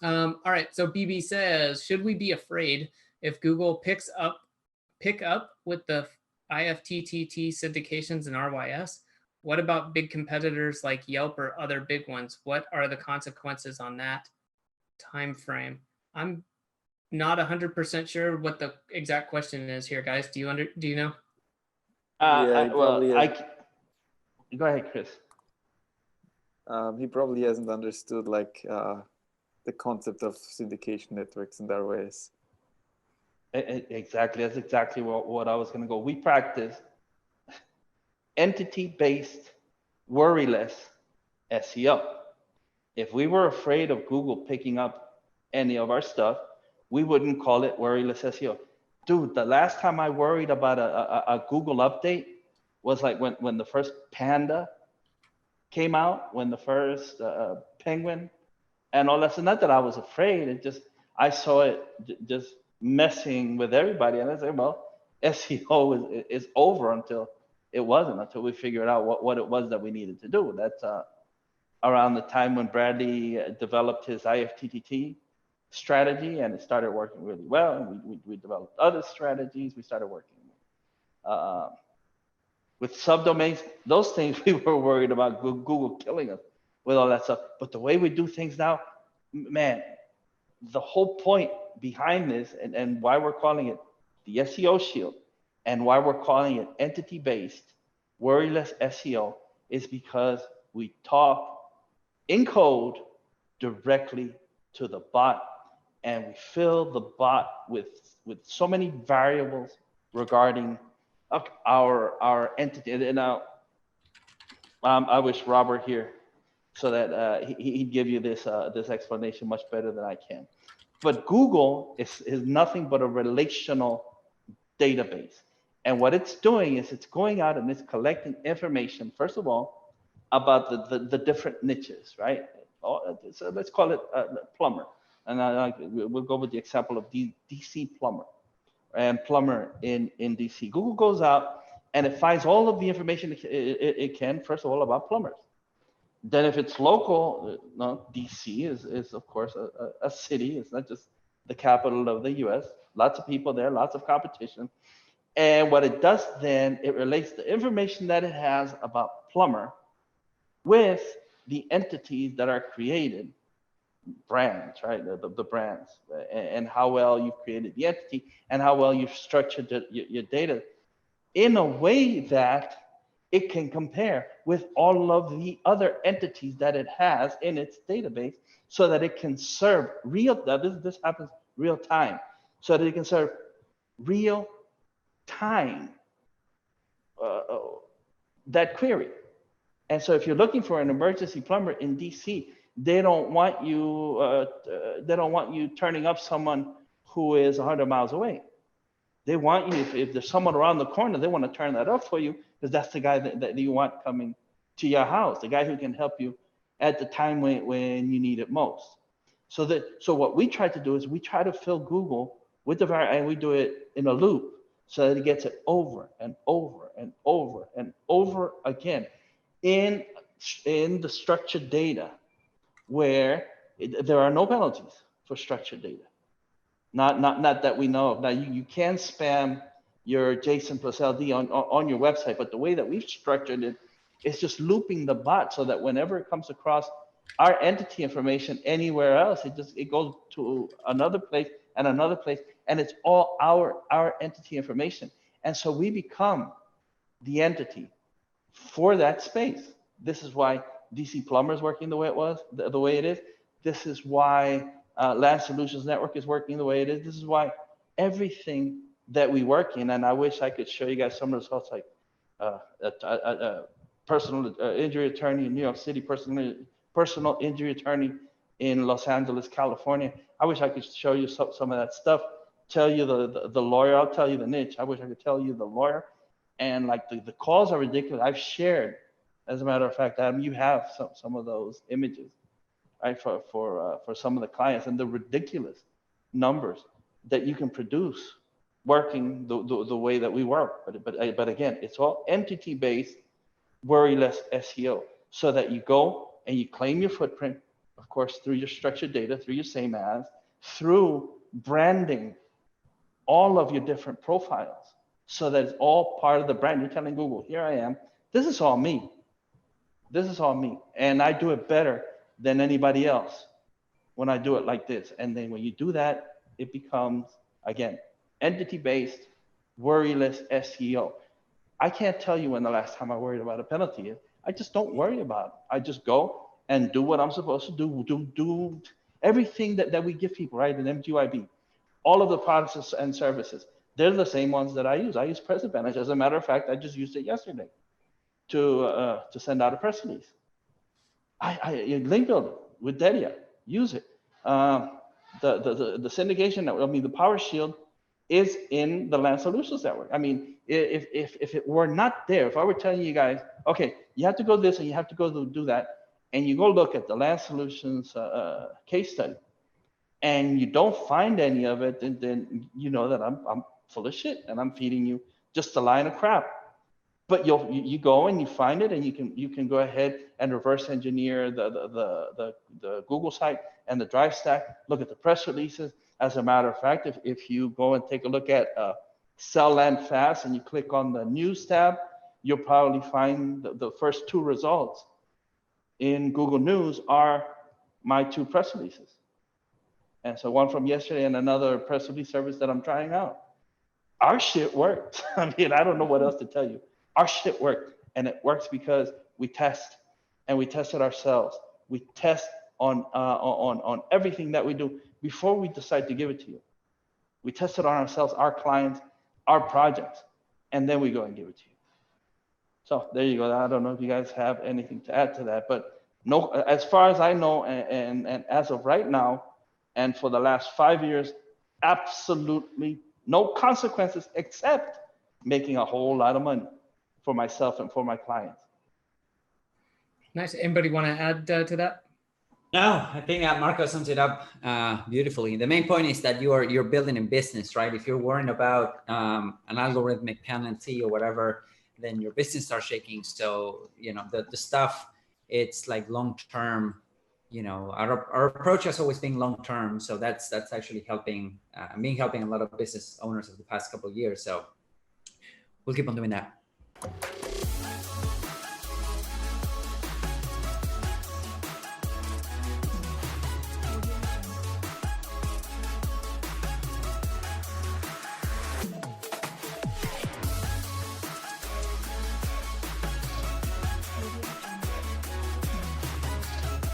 All right, so BB says, should we be afraid if Google pick up with the IFTTT syndications and RYS? What about big competitors like Yelp or other big ones? What are the consequences on that time frame? I'm not 100% sure what the exact question is here, guys. Do you know? Yeah, he probably has, go ahead, Chris. he probably hasn't understood like the concept of syndication networks and RYS. Exactly, that's exactly what I was going to go. We practice entity-based, worry-less SEO. If we were afraid of Google picking up any of our stuff, we wouldn't call it worry-less SEO. Dude, the last time I worried about a Google update was like when the first Panda came out, when the first Penguin and all that. So not that I was afraid, it just, I saw it just messing with everybody. And I said, well, SEO is over until it wasn't, until we figured out what it was that we needed to do. That's around the time when Bradley developed his IFTTT strategy, and it started working really well. And we developed other strategies. We started working with subdomains, those things we were worried about Google killing us with all that stuff. But the way we do things now, man, the whole point behind this and why we're calling it the SEO Shield and why we're calling it entity-based, worry-less SEO is because we talk in code directly to the bot, and we fill the bot with so many variables regarding our entity. And now I wish Robert here so that he'd give you this explanation much better than I can. But Google is nothing but a relational database. And what it's doing is it's going out and it's collecting information, first of all, about the different niches, right? So let's call it plumber. And we'll go with the example of DC plumber and plumber in DC. Google goes out and it finds all of the information it can, first of all, about plumbers. Then if it's local, DC is of course a city. It's not just the capital of the US. Lots of people there, lots of competition. And what it does then, it relates the information that it has about plumber with the entities that are created, brands, right? The brands, and how well you've created the entity and how well you've structured your data in a way that it can compare with all of the other entities that it has in its database so that it can serve this happens real time, so that it can serve real time that query. And so if you're looking for an emergency plumber in DC, they don't want you turning up someone who is 100 miles away. They want you, if there's someone around the corner, they want to turn that up for you because that's the guy that you want coming to your house, the guy who can help you at the time when you need it most. So what we try to do is we try to fill Google with and we do it in a loop so that it gets it over and over and over and over again in the structured data, where there are no penalties for structured data. Not that we know of. Now you can spam your JSON plus LD on your website, but the way that we've structured it is just looping the bot so that whenever it comes across our entity information anywhere else, it goes to another place and another place, and it's all our entity information. And so we become the entity for that space. This is why DC Plumber is working the way it is. This is why Land Solutions Network is working the way it is. This is why everything that we work in, and I wish I could show you guys some results, like a personal injury attorney in New York City, personal injury attorney in Los Angeles, California. I wish I could show you some of that stuff, tell you the lawyer, I'll tell you the niche. I wish I could tell you the lawyer. And like the calls are ridiculous. I've shared, as a matter of fact, Adam, you have some of those images, right, for some of the clients, and the ridiculous numbers that you can produce working the way that we work. But again, it's all entity-based, worry-less SEO, so that you go and you claim your footprint, of course, through your structured data, through your same as, through branding all of your different profiles, so that it's all part of the brand. You're telling Google, here I am. This is all me. This is all me. And I do it better than anybody else when I do it like this. And then when you do that, it becomes, again, entity-based, worryless SEO. I can't tell you when the last time I worried about a penalty is. I just don't worry about it. I just go and do what I'm supposed to do everything that we give people, right? In MGYB, all of the products and services, they're the same ones that I use. I use Press Advantage. As a matter of fact, I just used it yesterday to send out a press release. I link builder with Dedia, use it. The syndication network, I mean, the Power Shield is in the Land Solutions Network. I mean, if it were not there, if I were telling you guys, okay, you have to go this and you have to go do that, and you go look at the Land Solutions case study, and you don't find any of it, then you know that I'm full of shit and I'm feeding you just a line of crap. But you go and you find it, and you can go ahead and reverse engineer the Google site and the Drive stack. Look at the press releases. As a matter of fact, if you go and take a look at Sell Land Fast and you click on the News tab, you'll probably find the first two results in Google News are my two press releases. And so one from yesterday and another press release service that I'm trying out. Our shit worked. I mean, I don't know what else to tell you. Our shit worked, and it works because we test, and we test it ourselves. We test on everything that we do before we decide to give it to you. We test it on ourselves, our clients, our projects, and then we go and give it to you. So there you go. I don't know if you guys have anything to add to that, but no, as far as I know, and as of right now, and for the last 5 years, absolutely no consequences except making a whole lot of money for myself and for my clients. Nice. Anybody want to add to that? No, I think Marco sums it up beautifully. The main point is that you're building a business, right? If you're worrying about an algorithmic penalty or whatever, then your business starts shaking. So, you know, the stuff, it's like long-term, you know, our approach has always been long-term. So that's actually helping a lot of business owners of the past couple of years. So we'll keep on doing that.